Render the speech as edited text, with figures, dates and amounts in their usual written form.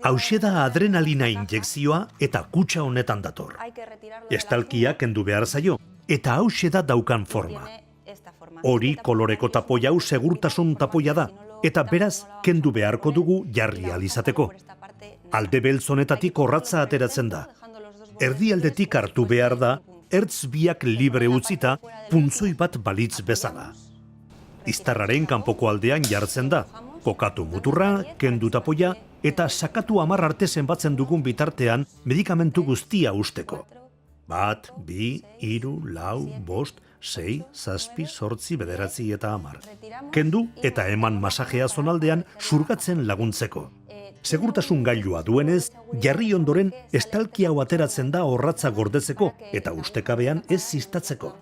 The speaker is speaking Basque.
Hauxe da adrenalina injekzioa eta kutxa honetan dator. Estalkia kendu behar zaio, eta hauxe da daukan forma. Hori koloreko tapoia hau segurtasun tapoia da, eta beraz kendu beharko dugu jarri alizateko. Alde beltz honetatik orratza ateratzen da. Erdialdetik hartu behar da, ertz biak libre utzita, puntzoi bat balitz bezala. Iztarraren kanpoko aldean jartzen da, kokatu muturra, kendu tapoia, eta sakatu 10 arte zenbatzen dugun bitartean medikamentu guztia usteko. 1, 2, 3, 4, 5, 6, 7, 8, 9 eta 10. Kendu eta eman masajea zonaldean surgatzen laguntzeko. Segurtasun gailua duenez, jarri ondoren estalki hau ateratzen da orratza gordetzeko eta ustekabean ez ziztatzeko.